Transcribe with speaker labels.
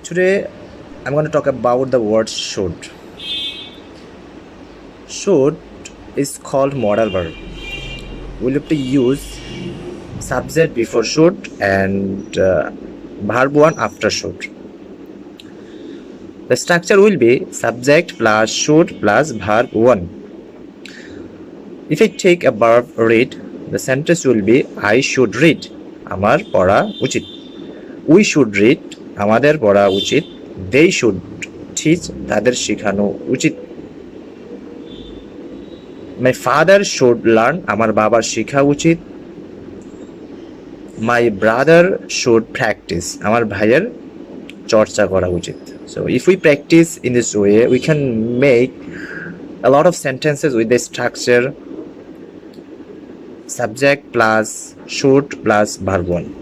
Speaker 1: Today, I'm going to talk about the word should. Should is called modal verb. We'll have to use subject before should and verb 1 after should. The structure will be subject plus should plus verb 1. If I take a verb read, the sentence will be I should read. আমার পড়া উচিত। We should read. আমাদের পড়া উচিত। They should teach. তাদের শেখানো উচিত। My father should learn. আমার বাবার শেখা উচিত। My brother should practice. আমার ভাইয়ের চর্চা করা উচিত। So if we practice in this way, we can make a lot of sentences with the structure subject plus should plus verb 1.